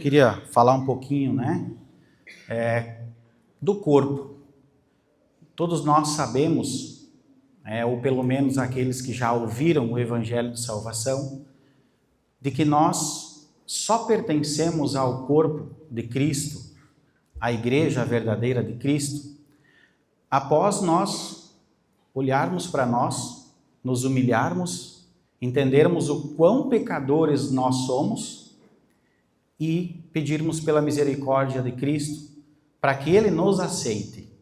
Queria falar um pouquinho, do corpo. Todos nós sabemos, ou pelo menos aqueles que já ouviram o Evangelho de Salvação, de que nós só pertencemos ao corpo de Cristo, à Igreja verdadeira de Cristo, após nós olharmos para nós, nos humilharmos, entendermos o quão pecadores nós somos e pedirmos pela misericórdia de Cristo para que Ele nos aceite,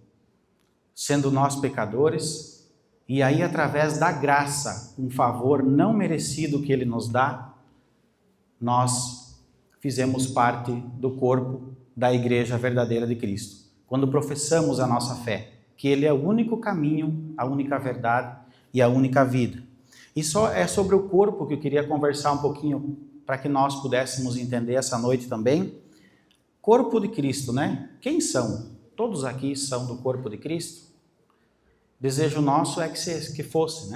sendo nós pecadores, e aí através da graça, um favor não merecido que Ele nos dá, nós fizemos parte do corpo da Igreja verdadeira de Cristo. Quando professamos a nossa fé, que Ele é o único caminho, a única verdade e a única vida. E só é sobre o corpo que eu queria conversar um pouquinho, para que nós pudéssemos entender essa noite também. Corpo de Cristo, Quem são? Todos aqui são do corpo de Cristo? Desejo nosso é que fosse,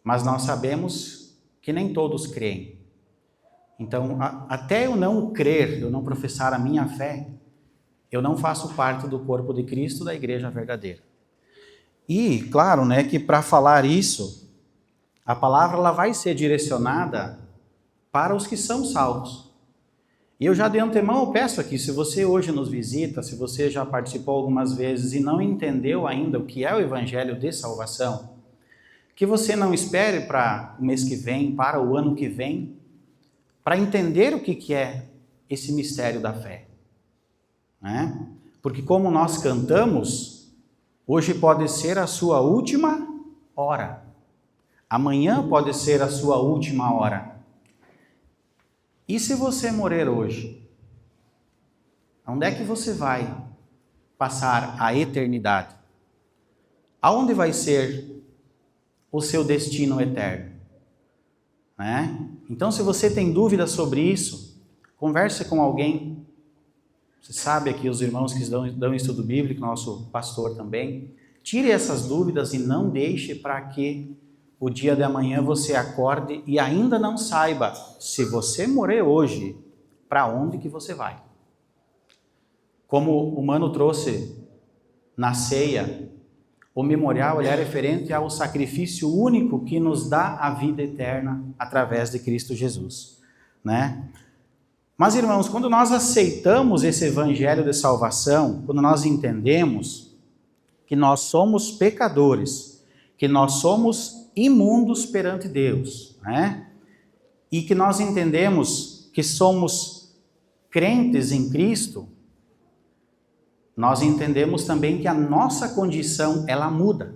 Mas nós sabemos que nem todos creem. Então, até eu não crer, eu não professar a minha fé, eu não faço parte do corpo de Cristo, da Igreja verdadeira. E, claro, que para falar isso, a palavra ela vai ser direcionada para os que são salvos. E eu já de antemão eu peço aqui, se você hoje nos visita, se você já participou algumas vezes e não entendeu ainda o que é o Evangelho de Salvação, que você não espere para o mês que vem, para o ano que vem, para entender o que é esse mistério da fé. Porque como nós cantamos, hoje pode ser a sua última hora. Amanhã pode ser a sua última hora. E se você morrer hoje? Onde é que você vai passar a eternidade? Aonde vai ser o seu destino eterno? Então, se você tem dúvidas sobre isso, converse com alguém. Você sabe aqui os irmãos que dão estudo bíblico, nosso pastor também. Tire essas dúvidas e não deixe para que o dia de amanhã você acorde e ainda não saiba, se você morrer hoje, para onde que você vai. Como o Mano trouxe na ceia, o memorial ele é referente ao sacrifício único que nos dá a vida eterna através de Cristo Jesus. Mas, irmãos, quando nós aceitamos esse evangelho de salvação, quando nós entendemos que nós somos pecadores, que nós somos imundos perante Deus, e que nós entendemos que somos crentes em Cristo, nós entendemos também que a nossa condição, ela muda,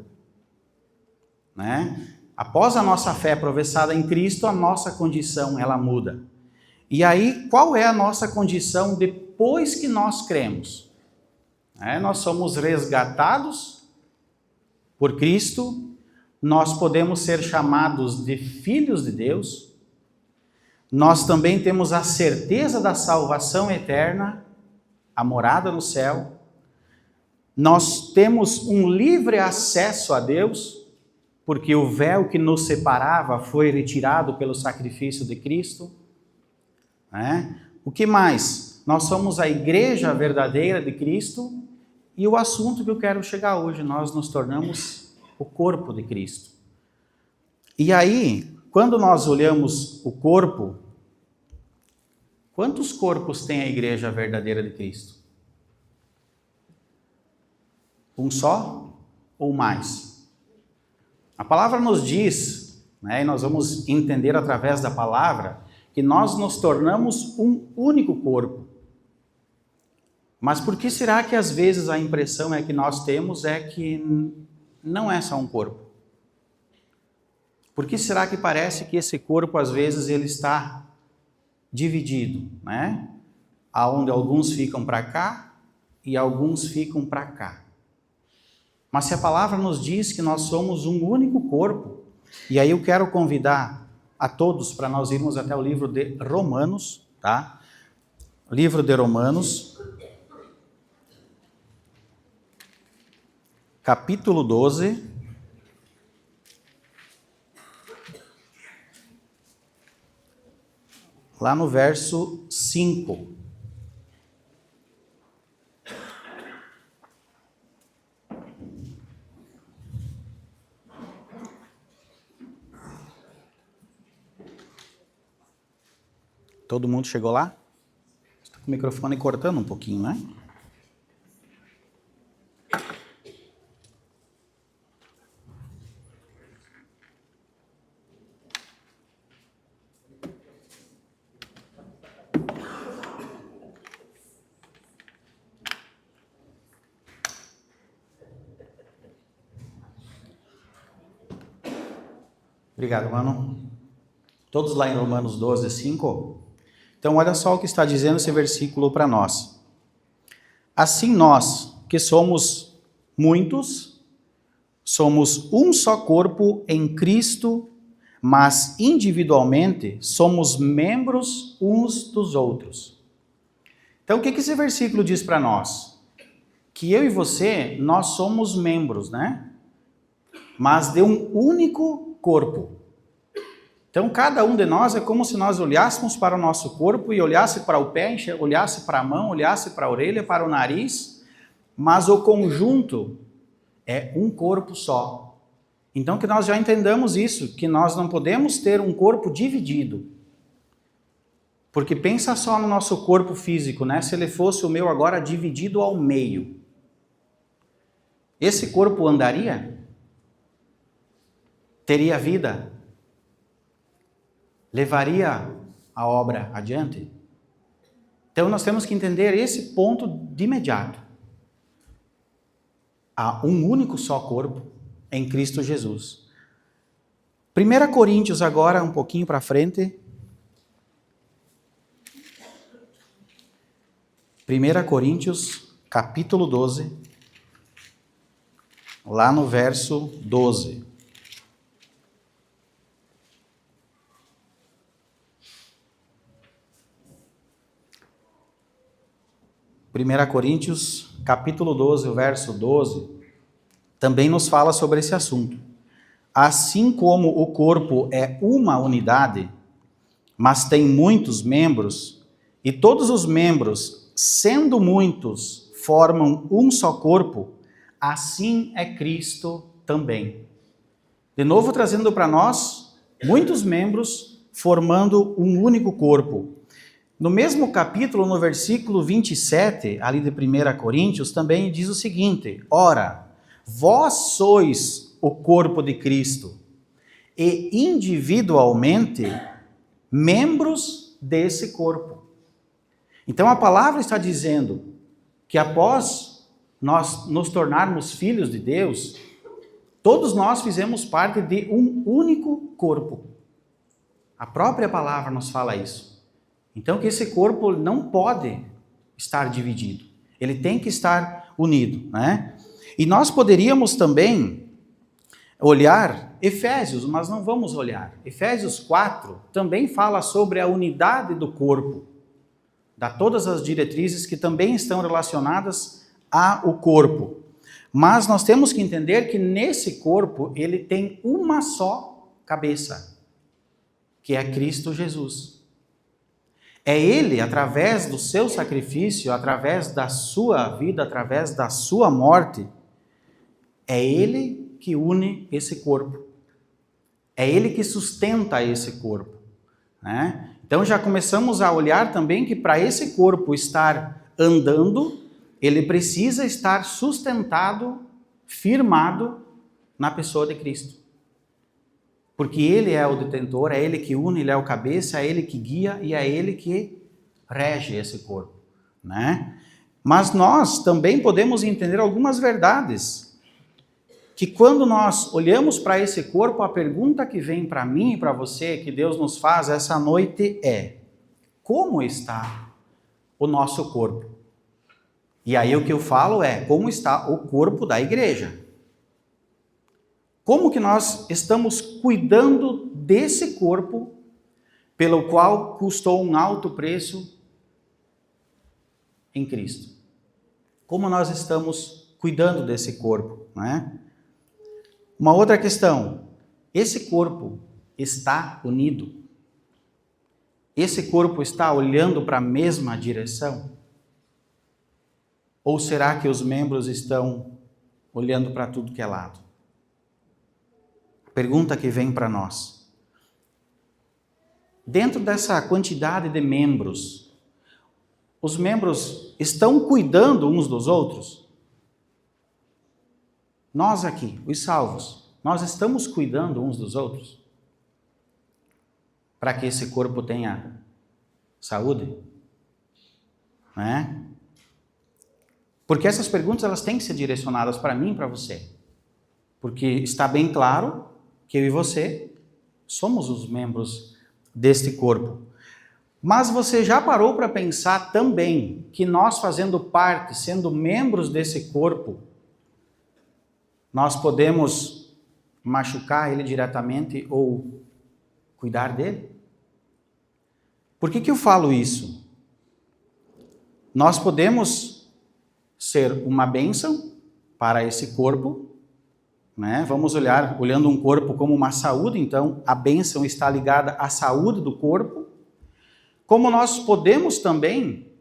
Após a nossa fé professada em Cristo, a nossa condição, ela muda. E aí, qual é a nossa condição depois que nós cremos? Nós somos resgatados por Cristo, nós podemos ser chamados de filhos de Deus, nós também temos a certeza da salvação eterna, a morada no céu, nós temos um livre acesso a Deus, porque o véu que nos separava foi retirado pelo sacrifício de Cristo. O que mais? Nós somos a igreja verdadeira de Cristo, e o assunto que eu quero chegar hoje, nós nos tornamos o corpo de Cristo. E aí, quando nós olhamos o corpo, quantos corpos tem a igreja verdadeira de Cristo? Um só ou mais? A palavra nos diz, e nós vamos entender através da palavra, que nós nos tornamos um único corpo. Mas por que será que às vezes a impressão que nós temos é que não é só um corpo? Por que será que parece que esse corpo às vezes ele está dividido, Aonde alguns ficam para cá e alguns ficam para cá. Mas se a palavra nos diz que nós somos um único corpo, e aí eu quero convidar a todos para nós irmos até o livro de Romanos, Livro de Romanos, capítulo 12. lá no verso 5. Todo mundo chegou lá? Está com o microfone cortando um pouquinho, né? Obrigado, mano. Todos lá em Romanos 12, 5? Então, olha só o que está dizendo esse versículo para nós. Assim nós, que somos muitos, somos um só corpo em Cristo, mas individualmente somos membros uns dos outros. Então, o que esse versículo diz para nós? Que eu e você, nós somos membros, né? Mas de um único corpo. Então, cada um de nós é como se nós olhássemos para o nosso corpo e olhasse para o pé, olhasse para a mão, olhasse para a orelha, para o nariz, mas o conjunto é um corpo só. Então, que nós já entendamos isso, que nós não podemos ter um corpo dividido. Porque pensa só no nosso corpo físico, né? Se ele fosse o meu agora dividido ao meio, esse corpo andaria? Teria vida? Levaria a obra adiante? Então nós temos que entender esse ponto de imediato. Há um único só corpo em Cristo Jesus. 1 Coríntios agora, um pouquinho para frente. 1 Coríntios, capítulo 12, lá no verso 12. 1 Coríntios, capítulo 12, o verso 12, também nos fala sobre esse assunto. Assim como o corpo é uma unidade, mas tem muitos membros, e todos os membros, sendo muitos, formam um só corpo, assim é Cristo também. De novo, trazendo para nós muitos membros formando um único corpo. No mesmo capítulo, no versículo 27, ali de 1 Coríntios, também diz o seguinte: ora, vós sois o corpo de Cristo, e individualmente membros desse corpo. Então a palavra está dizendo que após nós nos tornarmos filhos de Deus, todos nós fizemos parte de um único corpo. A própria palavra nos fala isso. Então que esse corpo não pode estar dividido. Ele tem que estar unido, né? E nós poderíamos também olhar Efésios, mas não vamos olhar. Efésios 4 também fala sobre a unidade do corpo. Dá todas as diretrizes que também estão relacionadas ao corpo. Mas nós temos que entender que nesse corpo ele tem uma só cabeça, que é Cristo Jesus. É Ele, através do seu sacrifício, através da sua vida, através da sua morte, é Ele que une esse corpo. É Ele que sustenta esse corpo, né? Então já começamos a olhar também que para esse corpo estar andando, ele precisa estar sustentado, firmado na pessoa de Cristo. Porque Ele é o detentor, é Ele que une, Ele é o cabeça, é Ele que guia e é Ele que rege esse corpo, né? Mas nós também podemos entender algumas verdades, que quando nós olhamos para esse corpo, a pergunta que vem para mim e para você, que Deus nos faz essa noite é: como está o nosso corpo? E aí o que eu falo é, como está o corpo da igreja? Como que nós estamos cuidando desse corpo, pelo qual custou um alto preço em Cristo? Como nós estamos cuidando desse corpo, né? Uma outra questão: esse corpo está unido? esse corpo está olhando para a mesma direção? Ou será que os membros estão olhando para tudo que é lado? Pergunta que vem para nós. Dentro dessa quantidade de membros, os membros estão cuidando uns dos outros? Nós aqui, os salvos, nós estamos cuidando uns dos outros? Para que esse corpo tenha saúde? Não é? Porque essas perguntas elas têm que ser direcionadas para mim e para você. Porque está bem claro que eu e você somos os membros deste corpo. Mas você já parou para pensar também que nós fazendo parte, sendo membros desse corpo, nós podemos machucar ele diretamente ou cuidar dele? Por que eu falo isso? Nós podemos ser uma bênção para esse corpo, né? Vamos olhando um corpo como uma saúde, então a bênção está ligada à saúde do corpo, como nós podemos também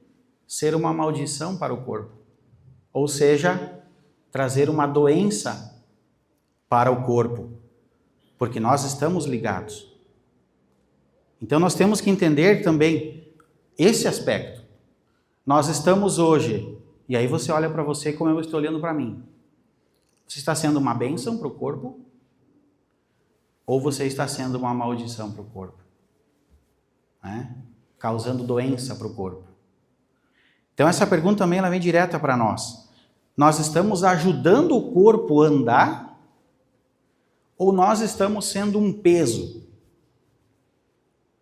ser uma maldição para o corpo, ou seja, trazer uma doença para o corpo, porque nós estamos ligados. Então nós temos que entender também esse aspecto. Nós estamos hoje, e aí você olha para você como eu estou olhando para mim. Você está sendo uma bênção para o corpo? Ou você está sendo uma maldição para o corpo? Né? Causando doença para o corpo. Então essa pergunta também ela vem direta para nós. Nós estamos ajudando o corpo a andar? Ou nós estamos sendo um peso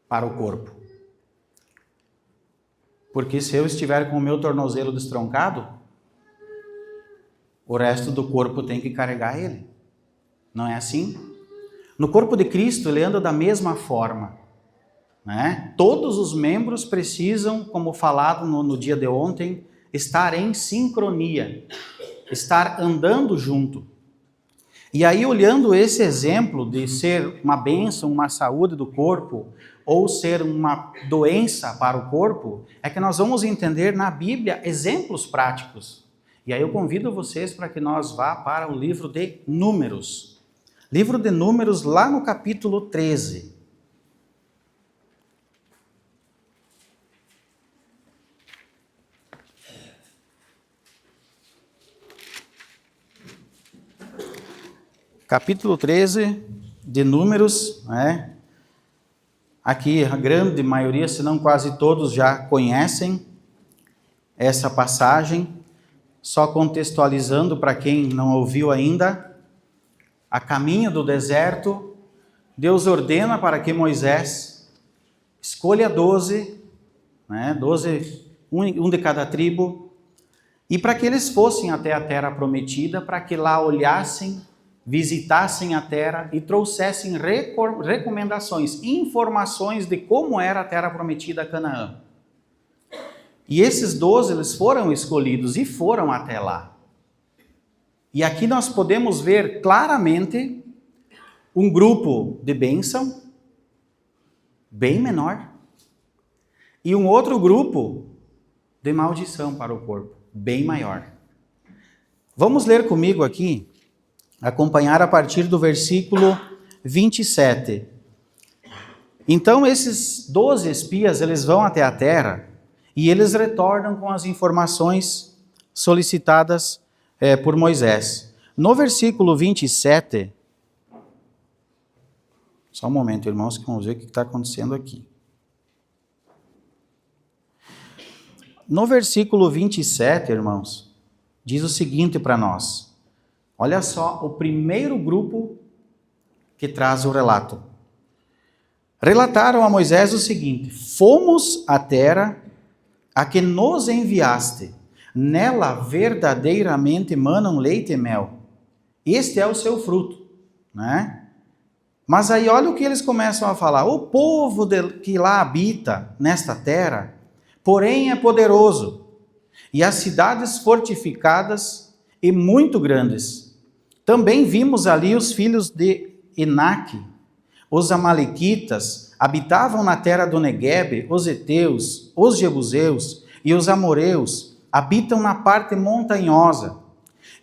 para o corpo? Porque se eu estiver com o meu tornozelo destroncado, o resto do corpo tem que carregar ele. Não é assim? No corpo de Cristo, ele anda da mesma forma. Né? Todos os membros precisam, como falado no dia de ontem, estar em sincronia, estar andando junto. E aí, olhando esse exemplo de ser uma bênção, uma saúde do corpo, ou ser uma doença para o corpo, é que nós vamos entender na Bíblia exemplos práticos. E aí eu convido vocês para que nós vá para o livro de Números. Livro de Números, lá no capítulo 13. Capítulo 13 de Números, né? Aqui a grande maioria, se não quase todos, já conhecem essa passagem. Só contextualizando para quem não ouviu ainda, a caminho do deserto, Deus ordena para que Moisés escolha 12, né? 12, um de cada tribo, e para que eles fossem até a terra prometida, para que lá olhassem, visitassem a terra e trouxessem recomendações, informações de como era a terra prometida a Canaã. E esses 12, eles foram escolhidos e foram até lá. E aqui nós podemos ver claramente um grupo de bênção, bem menor, e um outro grupo de maldição para o corpo, bem maior. Vamos ler comigo aqui, acompanhar a partir do versículo 27. Então esses 12 espias, eles vão até a terra e eles retornam com as informações solicitadas por Moisés. No versículo 27, só um momento, irmãos, que vamos ver o que está acontecendo aqui. No versículo 27, irmãos, diz o seguinte para nós. Olha só o primeiro grupo que traz o relato. Relataram a Moisés o seguinte: fomos à terra a que nos enviaste, nela verdadeiramente manam leite e mel. Este é o seu fruto, né? Mas aí olha o que eles começam a falar. O povo que lá habita nesta terra, porém é poderoso, e as cidades fortificadas e muito grandes. Também vimos ali os filhos de Enaque, os amalequitas, habitavam na terra do Neguebe, os heteus, os jebuseus e os amoreus habitam na parte montanhosa,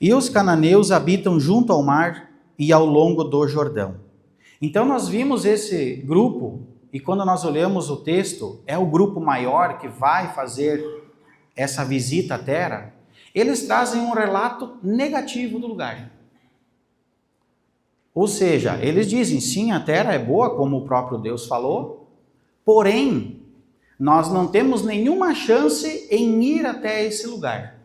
e os cananeus habitam junto ao mar e ao longo do Jordão. Então nós vimos esse grupo, e quando nós olhamos o texto, é o grupo maior que vai fazer essa visita à terra. Eles trazem um relato negativo do lugar. Ou seja, eles dizem, sim, a terra é boa, como o próprio Deus falou, porém, nós não temos nenhuma chance em ir até esse lugar.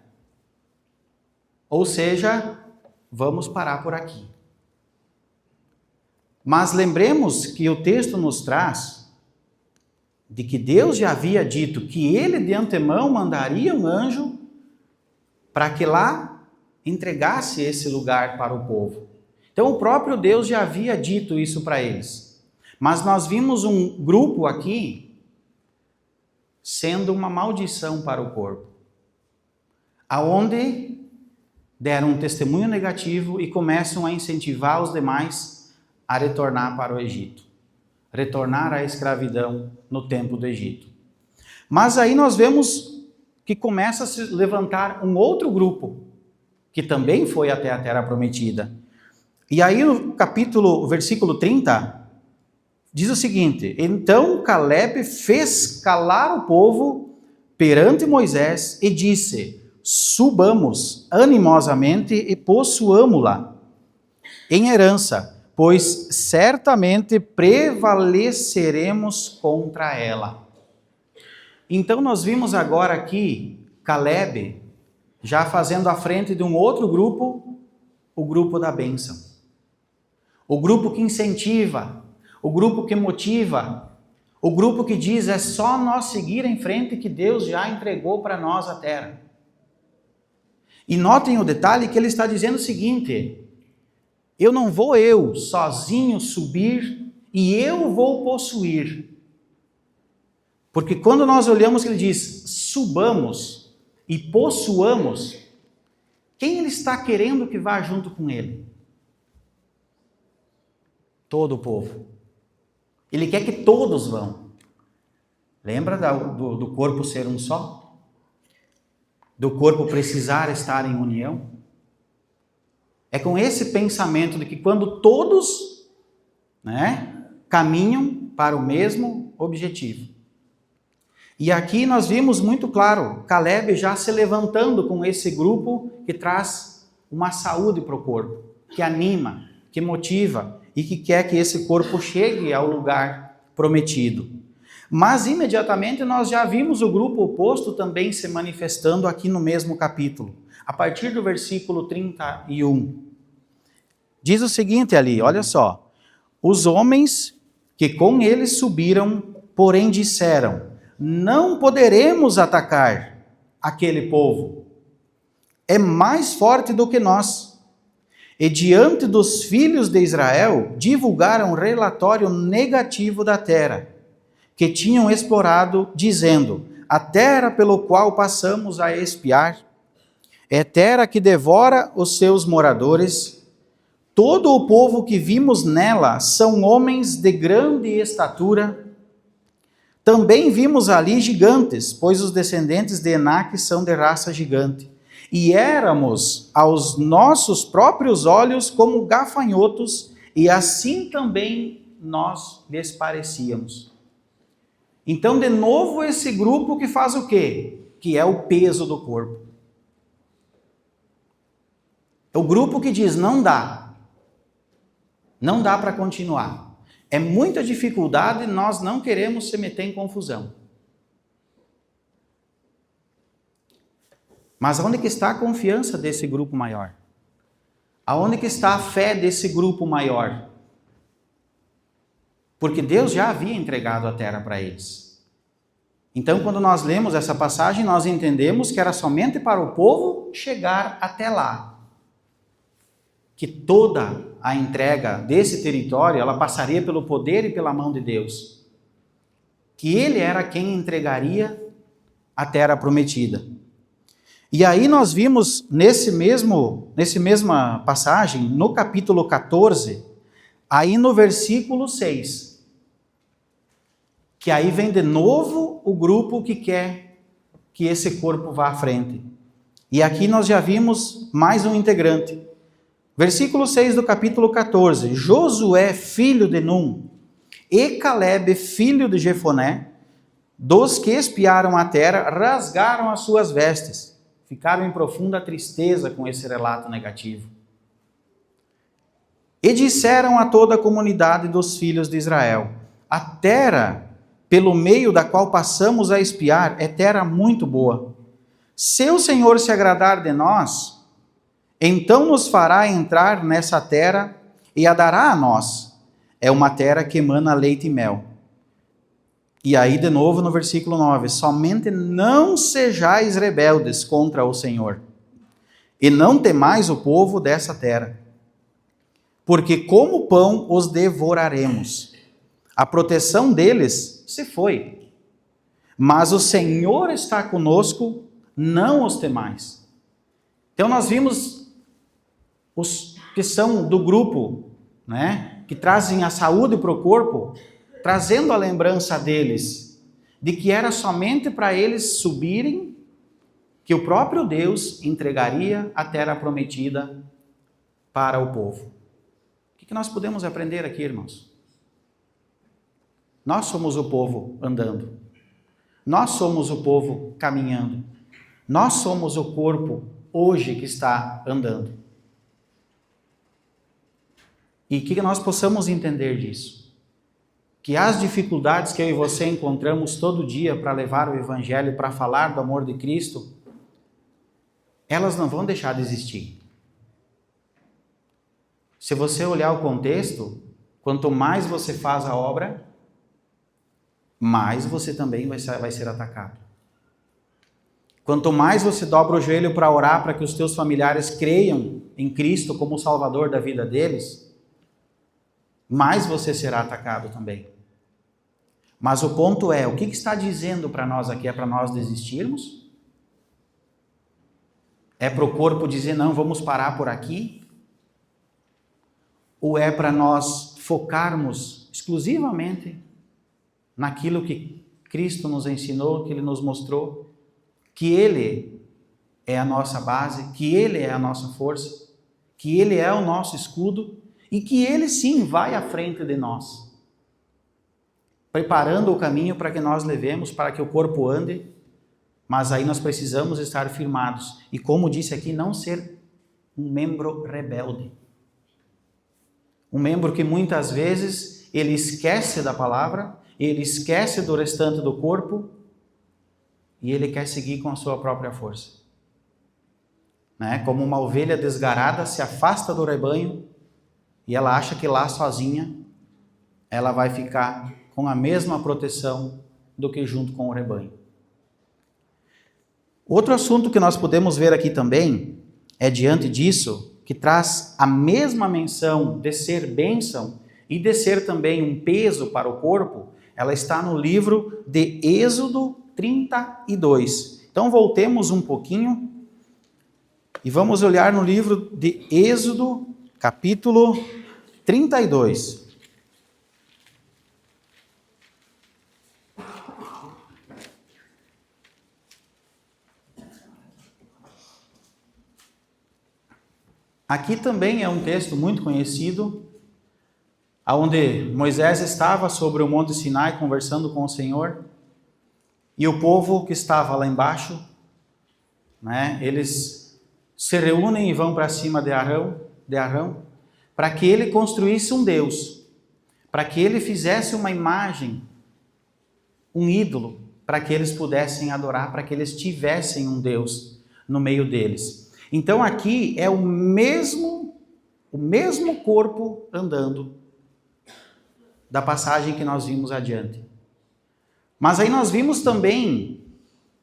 Ou seja, vamos parar por aqui. Mas lembremos que o texto nos traz de que Deus já havia dito que ele de antemão mandaria um anjo para que lá entregasse esse lugar para o povo. Então o próprio Deus já havia dito isso para eles. Mas nós vimos um grupo aqui sendo uma maldição para o corpo, aonde deram um testemunho negativo e começam a incentivar os demais a retornar para o Egito, retornar à escravidão no tempo do Egito. Mas aí nós vemos que começa a se levantar um outro grupo, que também foi até a terra prometida. E aí no versículo 30, diz o seguinte: então Caleb fez calar o povo perante Moisés e disse: subamos animosamente e possuamo-la em herança, pois certamente prevaleceremos contra ela. Então nós vimos agora aqui Caleb já fazendo à frente de um outro grupo, o grupo da bênção. O grupo que incentiva, o grupo que motiva, o grupo que diz é só nós seguir em frente que Deus já entregou para nós a terra. E notem o detalhe que ele está dizendo o seguinte: eu não vou eu sozinho subir e eu vou possuir. Porque quando nós olhamos que ele diz subamos e possuamos, quem ele está querendo que vá junto com ele? Todo o povo. Ele quer que todos vão. Lembra do corpo ser um só? Do corpo precisar estar em união? É com esse pensamento de que quando todos, caminham para o mesmo objetivo. E aqui nós vimos muito claro, Caleb já se levantando com esse grupo que traz uma saúde para o corpo, que anima, que motiva e que quer que esse corpo chegue ao lugar prometido. Mas imediatamente nós já vimos o grupo oposto também se manifestando aqui no mesmo capítulo, a partir do versículo 31. Diz o seguinte ali, olha só: os homens que com eles subiram, porém disseram: não poderemos atacar aquele povo, é mais forte do que nós. E diante dos filhos de Israel, divulgaram um relatório negativo da terra, que tinham explorado, dizendo: a terra pelo qual passamos a espiar é terra que devora os seus moradores. Todo o povo que vimos nela são homens de grande estatura. Também vimos ali gigantes, pois os descendentes de Enaque são de raça gigante. E éramos aos nossos próprios olhos como gafanhotos, e assim também nós lhes parecíamos. Então, de novo, esse grupo que faz o quê? Que é o peso do corpo. É o grupo que diz: não dá. Não dá para continuar. É muita dificuldade, nós não queremos se meter em confusão. Mas onde que está a confiança desse grupo maior? Aonde que está a fé desse grupo maior? Porque Deus já havia entregado a terra para eles. Então, quando nós lemos essa passagem, nós entendemos que era somente para o povo chegar até lá. Que toda a entrega desse território, ela passaria pelo poder e pela mão de Deus. Que ele era quem entregaria a terra prometida. E aí nós vimos nessa mesma passagem, no capítulo 14, aí no versículo 6. que aí vem de novo o grupo que quer que esse corpo vá à frente. E aqui nós já vimos mais um integrante. Versículo 6 do capítulo 14. Josué, filho de Num, e Calebe, filho de Jefoné, dos que espiaram a terra, rasgaram as suas vestes. Ficaram em profunda tristeza com esse relato negativo. E disseram a toda a comunidade dos filhos de Israel: a terra pelo meio da qual passamos a espiar é terra muito boa. Se o Senhor se agradar de nós, então nos fará entrar nessa terra e a dará a nós. É uma terra que emana leite e mel. E aí de novo no versículo 9, somente não sejais rebeldes contra o Senhor, e não temais o povo dessa terra, porque como pão os devoraremos. A proteção deles se foi, mas o Senhor está conosco, não os temais. Então nós vimos os que são do grupo, né, que trazem a saúde para o corpo, trazendo a lembrança deles, de que era somente para eles subirem, que o próprio Deus entregaria a terra prometida para o povo. O que nós podemos aprender aqui, irmãos? Nós somos o povo andando. Nós somos o povo caminhando. Nós somos o corpo hoje que está andando. E que nós possamos entender disso. Que as dificuldades que eu e você encontramos todo dia para levar o Evangelho, para falar do amor de Cristo, elas não vão deixar de existir. Se você olhar o contexto, quanto mais você faz a obra, mais você também vai ser atacado. Quanto mais você dobra o joelho para orar para que os teus familiares creiam em Cristo como o Salvador da vida deles, mais você será atacado também. Mas o ponto é, o que está dizendo para nós aqui? É para nós desistirmos? É para o corpo dizer, não, vamos parar por aqui? Ou é para nós focarmos exclusivamente naquilo que Cristo nos ensinou, que Ele nos mostrou, que Ele é a nossa base, que Ele é a nossa força, que Ele é o nosso escudo e que Ele sim vai à frente de nós, preparando o caminho para que nós levemos, para que o corpo ande, mas aí nós precisamos estar firmados e, como disse aqui, não ser um membro rebelde. Um membro que muitas vezes ele esquece da palavra, ele esquece do restante do corpo e ele quer seguir com a sua própria força. Né? Como uma ovelha desgarrada se afasta do rebanho e ela acha que lá sozinha ela vai ficar com a mesma proteção do que junto com o rebanho. Outro assunto que nós podemos ver aqui também é diante disso, que traz a mesma menção de ser bênção e de ser também um peso para o corpo, ela está no livro de Êxodo 32. Então voltemos um pouquinho e vamos olhar no livro de Êxodo, capítulo 32. Aqui também é um texto muito conhecido, onde Moisés estava sobre o Monte Sinai conversando com o Senhor, e o povo que estava lá embaixo, né, eles se reúnem e vão para cima de Arão, para que ele construísse um Deus, para que ele fizesse uma imagem, um ídolo, para que eles pudessem adorar, para que eles tivessem um Deus no meio deles. Então aqui é o mesmo corpo andando da passagem que nós vimos adiante. Mas aí nós vimos também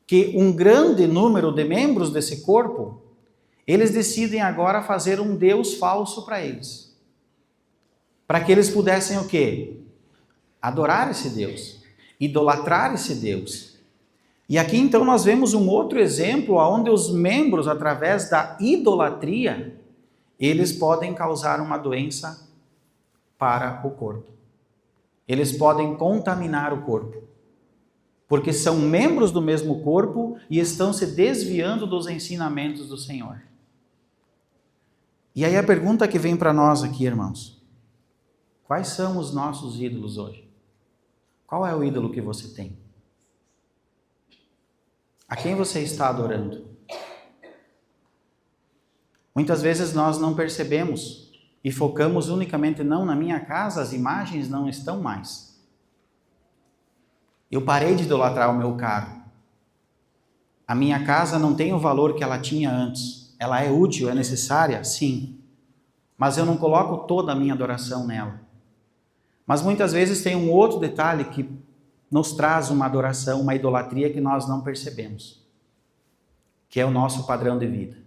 que um grande número de membros desse corpo, eles decidem agora fazer um Deus falso para eles. Para que eles pudessem o quê? Adorar esse Deus, idolatrar esse Deus. E aqui então nós vemos um outro exemplo onde os membros, através da idolatria, eles podem causar uma doença para o corpo. Eles podem contaminar o corpo. porque são membros do mesmo corpo e estão se desviando dos ensinamentos do Senhor. E aí a pergunta que vem para nós aqui, irmãos: quais são os nossos ídolos hoje? Qual é o ídolo que você tem? A quem você está adorando? Muitas vezes nós não percebemos e focamos unicamente, não, na minha casa as imagens não estão mais. Eu parei de idolatrar o meu carro. A minha casa não tem o valor que ela tinha antes. Ela é útil, é necessária? Sim. Mas eu não coloco toda a minha adoração nela. Mas muitas vezes tem um outro detalhe que nos traz uma adoração, uma idolatria que nós não percebemos, que é o nosso padrão de vida.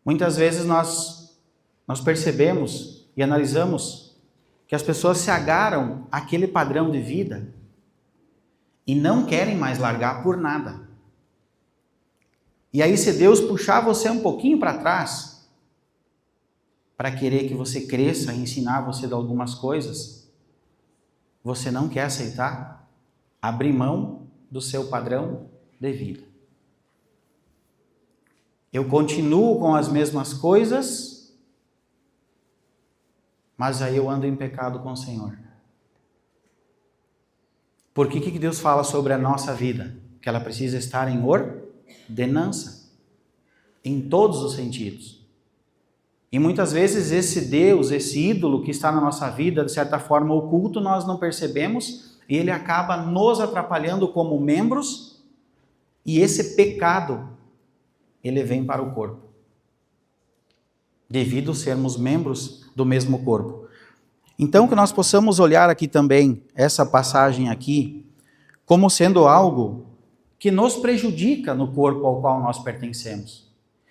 Muitas vezes nós percebemos e analisamos que as pessoas se agarram àquele padrão de vida e não querem mais largar por nada. E aí, se Deus puxar você um pouquinho para trás, para querer que você cresça e ensinar você de algumas coisas, você não quer aceitar, abrir mão do seu padrão de vida. Eu continuo com as mesmas coisas, mas aí eu ando em pecado com o Senhor. Por que Deus fala sobre a nossa vida? Que ela precisa estar em ordenança, em todos os sentidos. E muitas vezes esse Deus, esse ídolo que está na nossa vida, de certa forma oculto, nós não percebemos, e ele acaba nos atrapalhando como membros, e esse pecado, ele vem para o corpo, devido sermos membros do mesmo corpo. Então, que nós possamos olhar aqui também, essa passagem aqui, como sendo algo que nos prejudica no corpo ao qual nós pertencemos.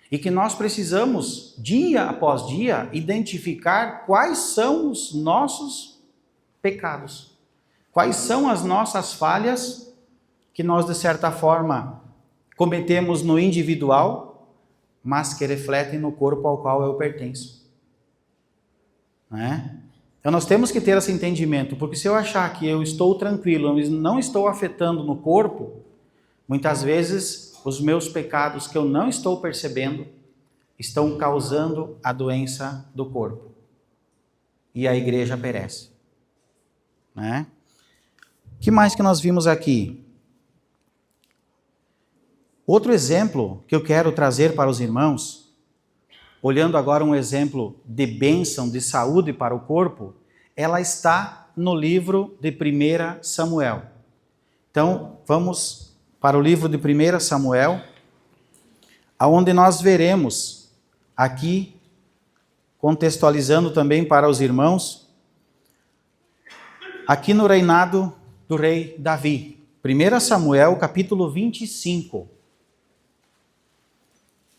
E que nós precisamos, dia após dia, identificar quais são os nossos pecados. Quais são as nossas falhas que nós, de certa forma, cometemos no individual, mas que refletem no corpo ao qual eu pertenço. Não é? Então nós temos que ter esse entendimento, porque se eu achar que eu estou tranquilo, eu não estou afetando no corpo, muitas vezes os meus pecados que eu não estou percebendo estão causando a doença do corpo. E a igreja perece. Né? O que mais que nós vimos aqui? Outro exemplo que eu quero trazer para os irmãos, olhando agora um exemplo de bênção, de saúde para o corpo, ela está no livro de 1 Samuel. Então, vamos para o livro de 1 Samuel, onde nós veremos aqui, contextualizando também para os irmãos, aqui no reinado do rei Davi. 1 Samuel, capítulo 25.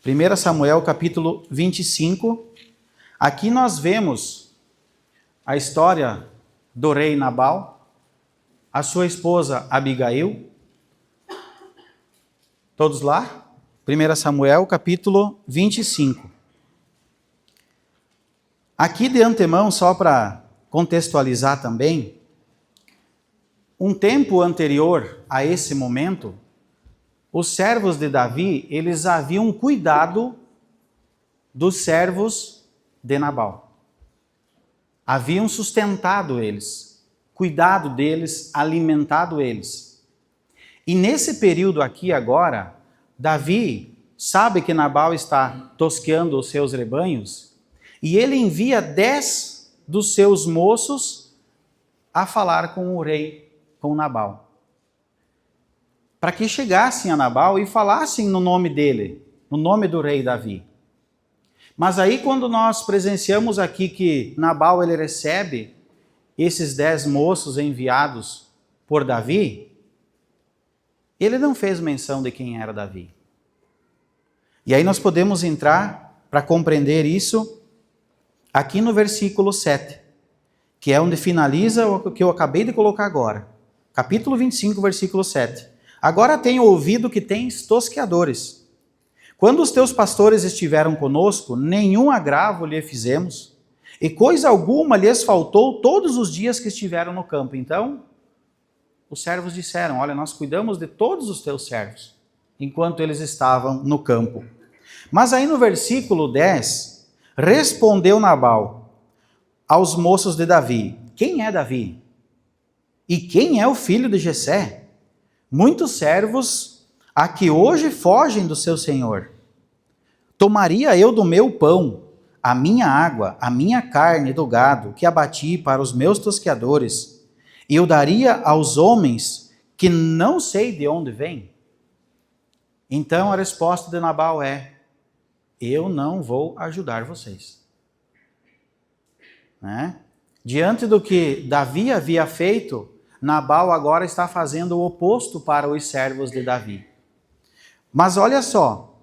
1 Samuel, capítulo 25. Aqui nós vemos a história do rei Nabal, a sua esposa Abigail. Todos lá? 1 Samuel, capítulo 25. Aqui de antemão, só para contextualizar também, um tempo anterior a esse momento, os servos de Davi, eles haviam cuidado dos servos de Nabal. Haviam sustentado eles, cuidado deles, alimentado eles. E nesse período aqui agora, Davi sabe que Nabal está tosqueando os seus rebanhos, e ele envia 10 dos seus moços a falar com o rei, com Nabal, para que chegassem a Nabal e falassem no nome dele, no nome do rei Davi. Mas aí quando nós presenciamos aqui que Nabal ele recebe esses 10 moços enviados por Davi, ele não fez menção de quem era Davi. E aí nós podemos entrar para compreender isso aqui no versículo 7, que é onde finaliza o que eu acabei de colocar agora. Capítulo 25, versículo 7. Agora tenho ouvido que tens tosqueadores. Quando os teus pastores estiveram conosco, nenhum agravo lhe fizemos, e coisa alguma lhes faltou todos os dias que estiveram no campo. Então, os servos disseram: olha, nós cuidamos de todos os teus servos, enquanto eles estavam no campo. Mas aí no versículo 10, respondeu Nabal aos moços de Davi: quem é Davi? E quem é o filho de Jessé? Muitos servos há que hoje fogem do seu senhor. Tomaria eu do meu pão, a minha água, a minha carne do gado, que abati para os meus tosqueadores, e eu daria aos homens que não sei de onde vêm? Então a resposta de Nabal é: eu não vou ajudar vocês. Né? Diante do que Davi havia feito, Nabal agora está fazendo o oposto para os servos de Davi. Mas olha só,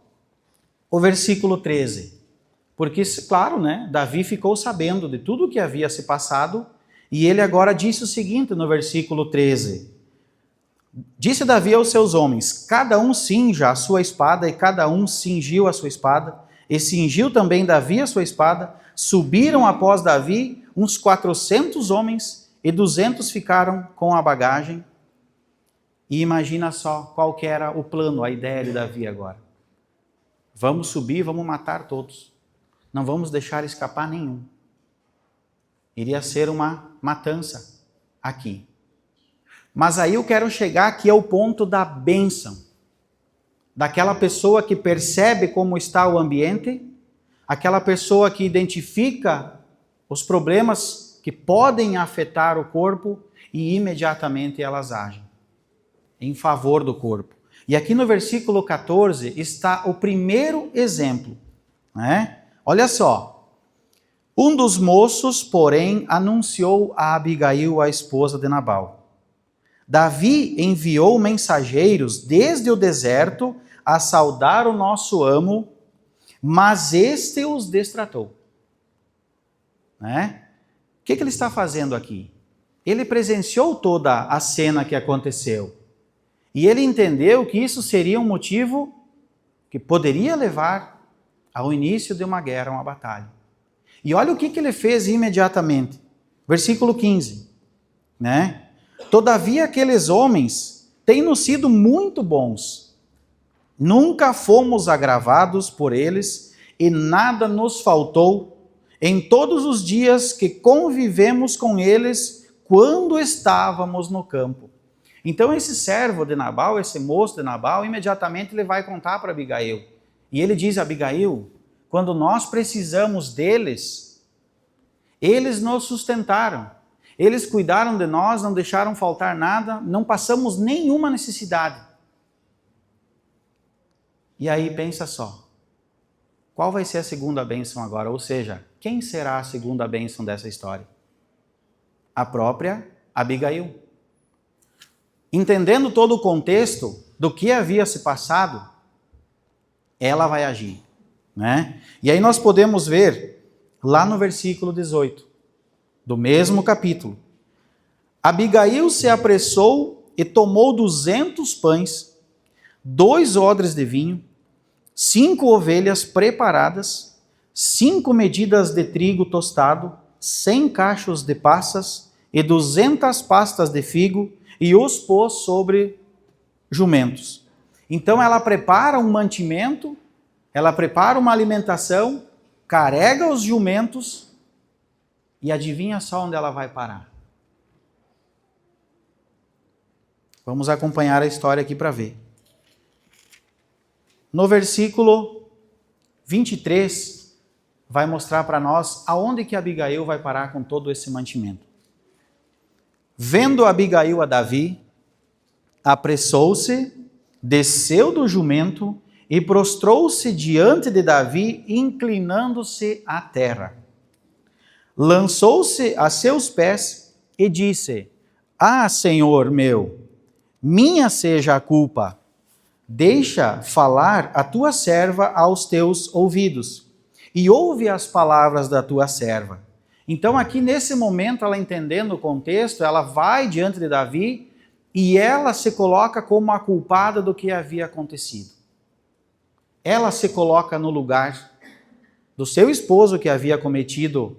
o versículo 13. Porque, claro, né, Davi ficou sabendo de tudo o que havia se passado, e ele agora disse o seguinte no versículo 13. Disse Davi aos seus homens: cada um cinja a sua espada, e cada um cingiu a sua espada, e cingiu também Davi a sua espada. Subiram após Davi uns 400 homens, e 200 ficaram com a bagagem. E imagina só qual que era o plano, a ideia de Davi agora. Vamos subir, vamos matar todos. Não vamos deixar escapar nenhum. Iria ser uma matança aqui. Mas aí eu quero chegar aqui ao ponto da bênção. Daquela pessoa que percebe como está o ambiente, aquela pessoa que identifica os problemas que podem afetar o corpo e imediatamente elas agem em favor do corpo. E aqui no versículo 14 está o primeiro exemplo. Né? Olha só. Um dos moços, porém, anunciou a Abigail, a esposa de Nabal: Davi enviou mensageiros desde o deserto a saudar o nosso amo, mas este os destratou. Né? O que ele está fazendo aqui? Ele presenciou toda a cena que aconteceu. E ele entendeu que isso seria um motivo que poderia levar ao início de uma guerra, uma batalha. E olha o que ele fez imediatamente. Versículo 15. Né? Todavia aqueles homens têm-nos sido muito bons. Nunca fomos agravados por eles e nada nos faltou em todos os dias que convivemos com eles quando estávamos no campo. Então esse servo de Nabal, esse moço de Nabal, imediatamente ele vai contar para Abigail. E ele diz a Abigail: quando nós precisamos deles, eles nos sustentaram. Eles cuidaram de nós, não deixaram faltar nada, não passamos nenhuma necessidade. E aí pensa só, qual vai ser a segunda bênção agora? Ou seja, quem será a segunda bênção dessa história? A própria Abigail. Entendendo todo o contexto do que havia se passado, ela vai agir. Né? E aí nós podemos ver lá no versículo 18, do mesmo capítulo. Abigail se apressou e tomou 200 pães, 2 odres de vinho, 5 ovelhas preparadas, 5 medidas de trigo tostado, 100 cachos de passas e 200 pastas de figo, e os pôs sobre jumentos. Então ela prepara um mantimento, ela prepara uma alimentação, carrega os jumentos e adivinha só onde ela vai parar. Vamos acompanhar a história aqui para ver. No versículo 23, vai mostrar para nós aonde que Abigail vai parar com todo esse mantimento. Vendo Abigail a Davi, apressou-se, desceu do jumento e prostrou-se diante de Davi, inclinando-se à terra. Lançou-se a seus pés e disse: Ah, Senhor meu, minha seja a culpa. Deixa falar a tua serva aos teus ouvidos, e ouve as palavras da tua serva. Então aqui nesse momento, ela entendendo o contexto, ela vai diante de Davi e ela se coloca como a culpada do que havia acontecido. Ela se coloca no lugar do seu esposo que havia cometido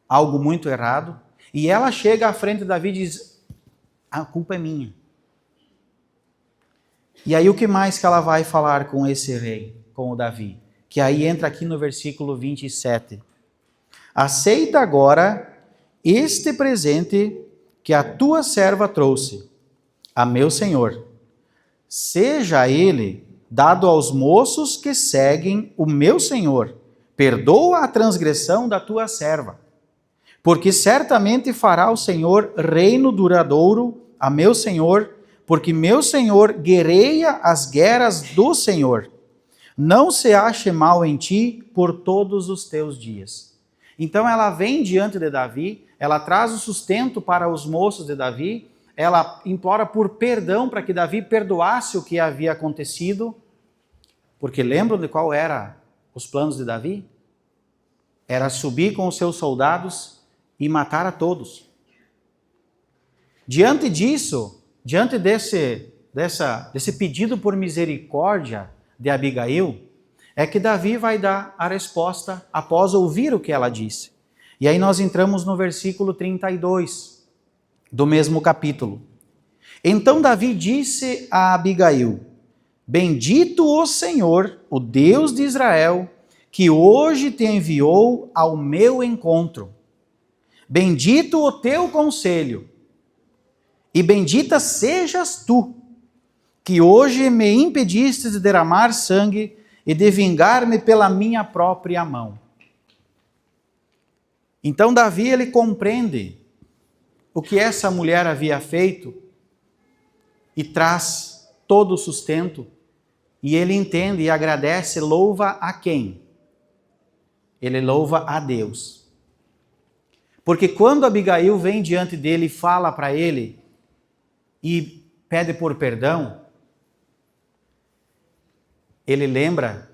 algo muito errado, e ela chega à frente de Davi e diz: a culpa é minha. E aí o que mais que ela vai falar com esse rei, com o Davi? Que aí entra aqui no versículo 27. Aceita agora este presente que a tua serva trouxe a meu senhor. Seja ele dado aos moços que seguem o meu senhor. Perdoa a transgressão da tua serva. Porque certamente fará o Senhor reino duradouro a meu senhor, porque meu senhor guerreia as guerras do Senhor. Não se ache mal em ti por todos os teus dias. Então ela vem diante de Davi, ela traz o sustento para os moços de Davi, ela implora por perdão para que Davi perdoasse o que havia acontecido, porque lembram de qual eram os planos de Davi? Era subir com os seus soldados e matar a todos. Diante disso, diante desse pedido por misericórdia de Abigail, é que Davi vai dar a resposta após ouvir o que ela disse. E aí nós entramos no versículo 32 do mesmo capítulo. Então Davi disse a Abigail: Bendito o Senhor, o Deus de Israel, que hoje te enviou ao meu encontro. Bendito o teu conselho, e bendita sejas tu, que hoje me impediste de derramar sangue e de vingar-me pela minha própria mão. Então Davi, ele compreende o que essa mulher havia feito e traz todo o sustento, e ele entende e agradece, louva a quem? Ele louva a Deus. Porque quando Abigail vem diante dele e fala para ele e pede por perdão, ele lembra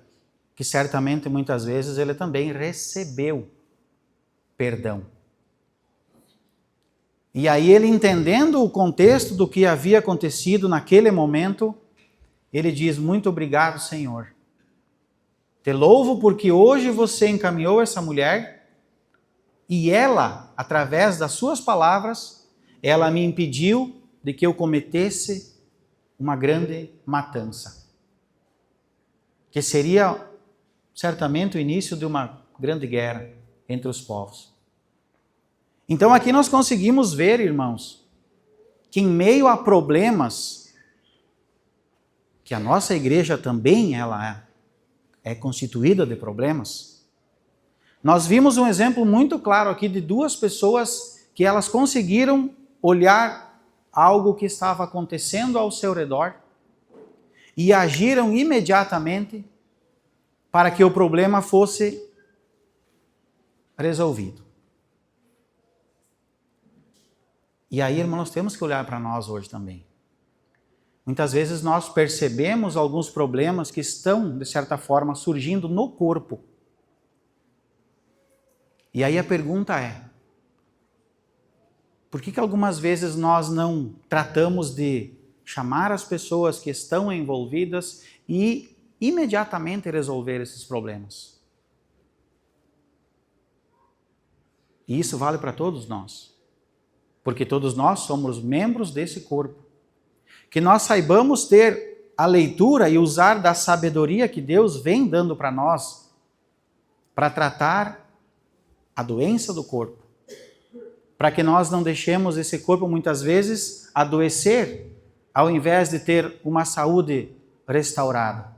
que certamente muitas vezes ele também recebeu perdão. E aí ele, entendendo o contexto do que havia acontecido naquele momento, ele diz: muito obrigado, Senhor. Te louvo porque hoje você encaminhou essa mulher e ela, através das suas palavras, ela me impediu de que eu cometesse uma grande matança, que seria certamente o início de uma grande guerra entre os povos. Então aqui nós conseguimos ver, irmãos, que em meio a problemas, que a nossa igreja também ela é constituída de problemas, nós vimos um exemplo muito claro aqui de duas pessoas que elas conseguiram olhar algo que estava acontecendo ao seu redor e agiram imediatamente para que o problema fosse resolvido. E aí, irmãos, nós temos que olhar para nós hoje também. Muitas vezes nós percebemos alguns problemas que estão, de certa forma, surgindo no corpo. E aí a pergunta é: por que algumas vezes nós não tratamos de chamar as pessoas que estão envolvidas e imediatamente resolver esses problemas? E isso vale para todos nós. Porque todos nós somos membros desse corpo. Que nós saibamos ter a leitura e usar da sabedoria que Deus vem dando para nós, para tratar a doença do corpo. Para que nós não deixemos esse corpo muitas vezes adoecer, ao invés de ter uma saúde restaurada.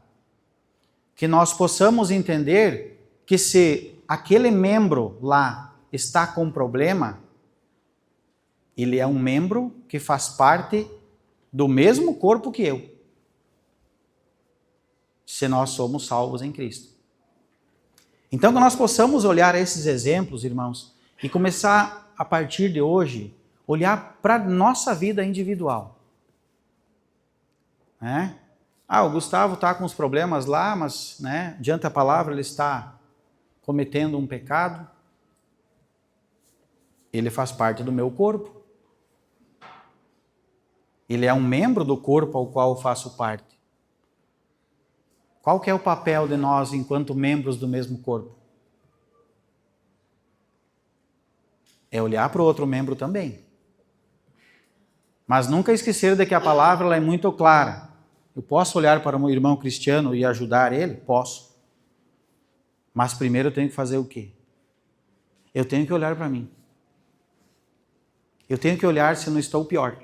Que nós possamos entender que se aquele membro lá está com problema, ele é um membro que faz parte do mesmo corpo que eu, se nós somos salvos em Cristo. Então, que nós possamos olhar esses exemplos, irmãos, e começar, a partir de hoje, olhar para a nossa vida individual. O Gustavo está com os problemas lá, mas diante da palavra ele está cometendo um pecado. Ele faz parte do meu corpo. Ele é um membro do corpo ao qual eu faço parte. Qual que é o papel de nós enquanto membros do mesmo corpo? É olhar para o outro membro também. Mas nunca esquecer de que a palavra ela é muito clara. Eu posso olhar para um irmão cristiano e ajudar ele? Posso. Mas primeiro eu tenho que fazer o quê? Eu tenho que olhar para mim. Eu tenho que olhar se eu não estou pior.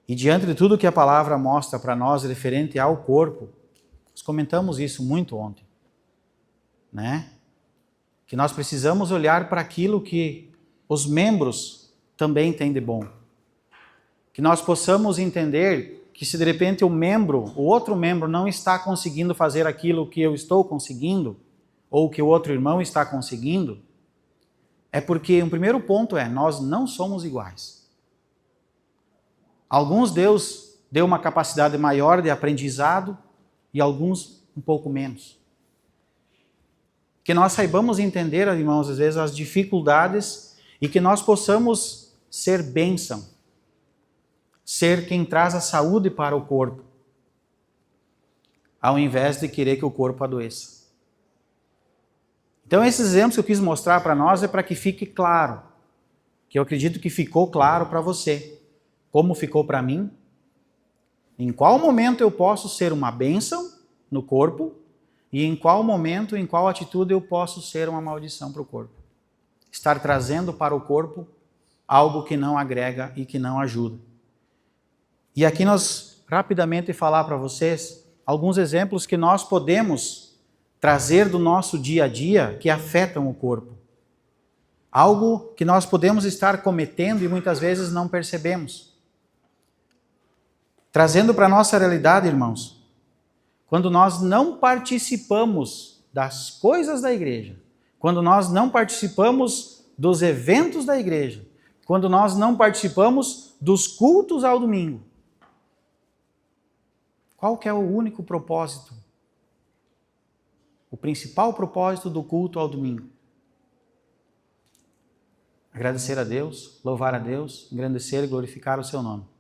E diante de tudo que a palavra mostra para nós referente ao corpo, nós comentamos isso muito ontem, né? Que nós precisamos olhar para aquilo que os membros também têm de bom. Que nós possamos entender que se de repente o outro membro não está conseguindo fazer aquilo que eu estou conseguindo, ou que o outro irmão está conseguindo, é porque o primeiro ponto é, nós não somos iguais. Alguns Deus deu uma capacidade maior de aprendizado e alguns um pouco menos. Que nós saibamos entender, irmãos, às vezes as dificuldades e que nós possamos ser bênção, ser quem traz a saúde para o corpo, ao invés de querer que o corpo adoeça. Então esses exemplos que eu quis mostrar para nós é para que fique claro, que eu acredito que ficou claro para você. Como ficou para mim? Em qual momento eu posso ser uma bênção no corpo e em qual momento, em qual atitude eu posso ser uma maldição para o corpo? Estar trazendo para o corpo algo que não agrega e que não ajuda. E aqui nós rapidamente falar para vocês alguns exemplos que nós podemos trazer do nosso dia a dia que afetam o corpo. Algo que nós podemos estar cometendo e muitas vezes não percebemos. Trazendo para a nossa realidade, irmãos, quando nós não participamos das coisas da igreja, quando nós não participamos dos eventos da igreja, quando nós não participamos dos cultos ao domingo, qual que é o único propósito? O principal propósito do culto ao domingo? Agradecer a Deus, louvar a Deus, engrandecer e glorificar o seu nome.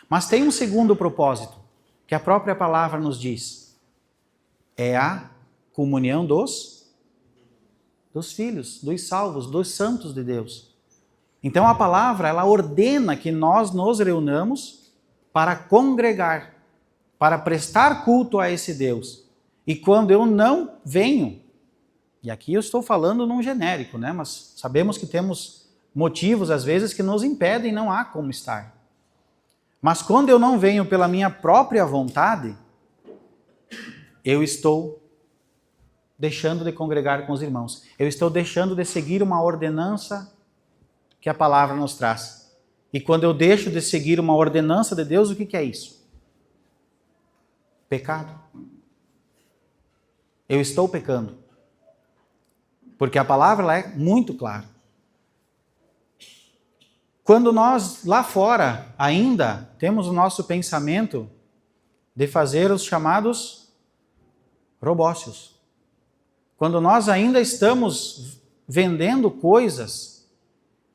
Mas tem um segundo propósito, que a própria palavra nos diz. É a comunhão dos filhos, dos salvos, dos santos de Deus. Então a palavra, ela ordena que nós nos reunamos para congregar, para prestar culto a esse Deus. E quando eu não venho, e aqui eu estou falando num genérico, né? Mas sabemos que temos motivos às vezes que nos impedem, não há como estar. Mas quando eu não venho pela minha própria vontade, eu estou deixando de congregar com os irmãos. Eu estou deixando de seguir uma ordenança que a palavra nos traz. E quando eu deixo de seguir uma ordenança de Deus, o que é isso? Pecado. Eu estou pecando. Porque a palavra ela é muito clara. Quando nós lá fora ainda temos o nosso pensamento de fazer os chamados robócios. Quando nós ainda estamos vendendo coisas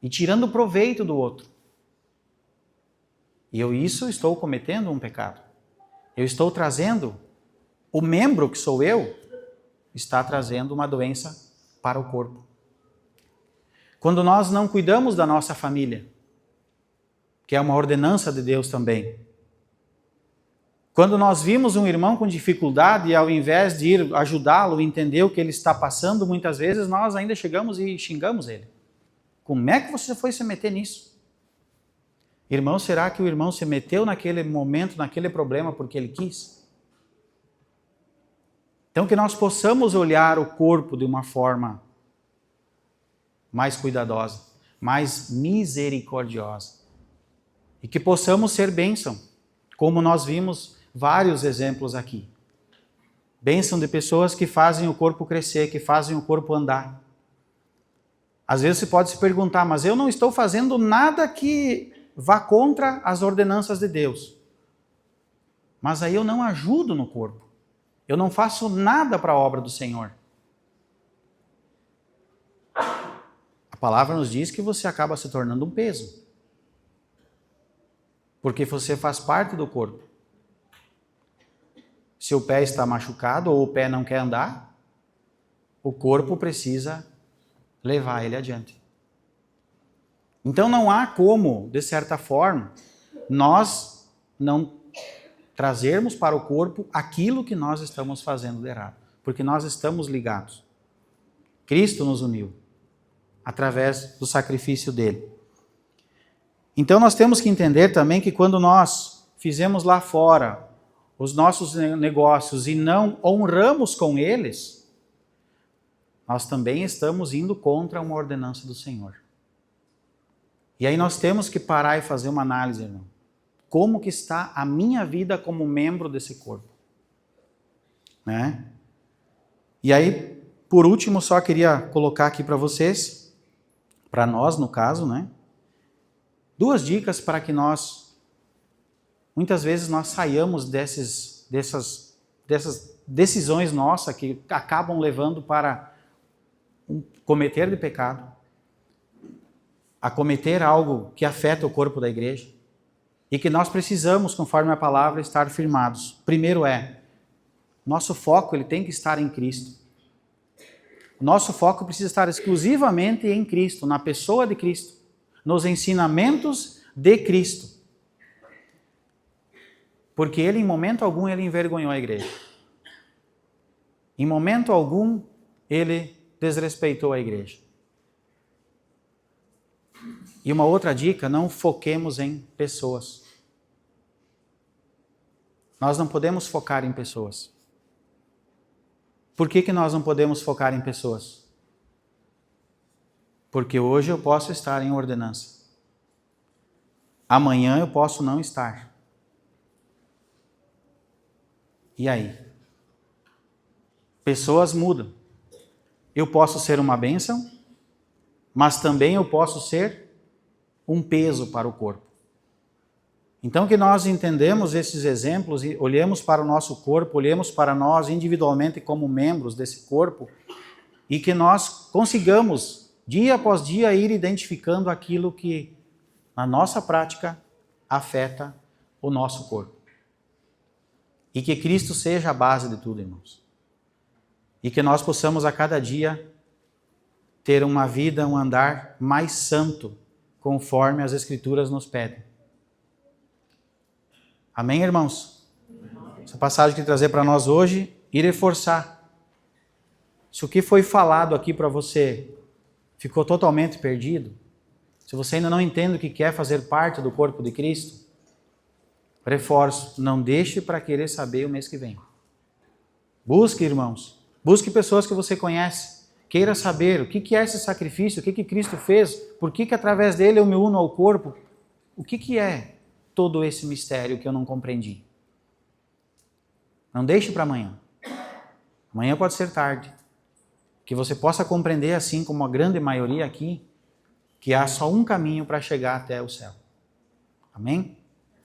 e tirando proveito do outro. E isso estou cometendo um pecado. Eu estou trazendo, o membro que sou eu, está trazendo uma doença para o corpo. Quando nós não cuidamos da nossa família, que é uma ordenança de Deus também. Quando nós vimos um irmão com dificuldade e ao invés de ir ajudá-lo, entender o que ele está passando, muitas vezes nós ainda chegamos e xingamos ele. Como é que você foi se meter nisso? Irmão, será que o irmão se meteu naquele momento, naquele problema porque ele quis? Então que nós possamos olhar o corpo de uma forma mais cuidadosa, mais misericordiosa. E que possamos ser bênção, como nós vimos vários exemplos aqui. Bênção de pessoas que fazem o corpo crescer, que fazem o corpo andar. Às vezes você pode se perguntar, mas eu não estou fazendo nada que vá contra as ordenanças de Deus. Mas aí eu não ajudo no corpo. Eu não faço nada para a obra do Senhor. A palavra nos diz que você acaba se tornando um peso. Porque você faz parte do corpo. Se o pé está machucado ou o pé não quer andar, o corpo precisa levar ele adiante. Então não há como, de certa forma, nós não trazermos para o corpo aquilo que nós estamos fazendo de errado, porque nós estamos ligados. Cristo nos uniu através do sacrifício dele. Então nós temos que entender também que quando nós fizemos lá fora os nossos negócios e não honramos com eles, nós também estamos indo contra uma ordenança do Senhor. E aí nós temos que parar e fazer uma análise, irmão. Como que está a minha vida como membro desse corpo? Né? E aí, por último, só queria colocar aqui para vocês, para nós no caso, né? 2 dicas para que nós, muitas vezes nós saiamos dessas decisões nossas que acabam levando para cometer de pecado, a cometer algo que afeta o corpo da igreja, e que nós precisamos, conforme a palavra, estar firmados. Primeiro nosso foco ele tem que estar em Cristo. O nosso foco precisa estar exclusivamente em Cristo, na pessoa de Cristo, nos ensinamentos de Cristo. Porque ele, em momento algum, ele envergonhou a igreja. Em momento algum, ele desrespeitou a igreja. E uma outra dica, não foquemos em pessoas. Nós não podemos focar em pessoas. Por que nós não podemos focar em pessoas? Porque hoje eu posso estar em ordenança. Amanhã eu posso não estar. E aí? Pessoas mudam. Eu posso ser uma bênção, mas também eu posso ser um peso para o corpo. Então que nós entendemos esses exemplos e olhemos para o nosso corpo, olhemos para nós individualmente como membros desse corpo e que nós consigamos, dia após dia, ir identificando aquilo que, na nossa prática, afeta o nosso corpo. E que Cristo seja a base de tudo, irmãos. E que nós possamos a cada dia ter uma vida, um andar mais santo, conforme as Escrituras nos pedem. Amém, irmãos? Essa passagem que trazer para nós hoje e reforçar. Se o que foi falado aqui para você ficou totalmente perdido, se você ainda não entende o que quer fazer parte do corpo de Cristo, reforço, não deixe para querer saber o mês que vem. Busque, irmãos, busque pessoas que você conhece, queira saber o que é esse sacrifício, o que Cristo fez, por que através dele eu me uno ao corpo, o que é todo esse mistério que eu não compreendi. Não deixe para amanhã. Amanhã pode ser tarde. Que você possa compreender, assim como a grande maioria aqui, que há só um caminho para chegar até o céu. Amém?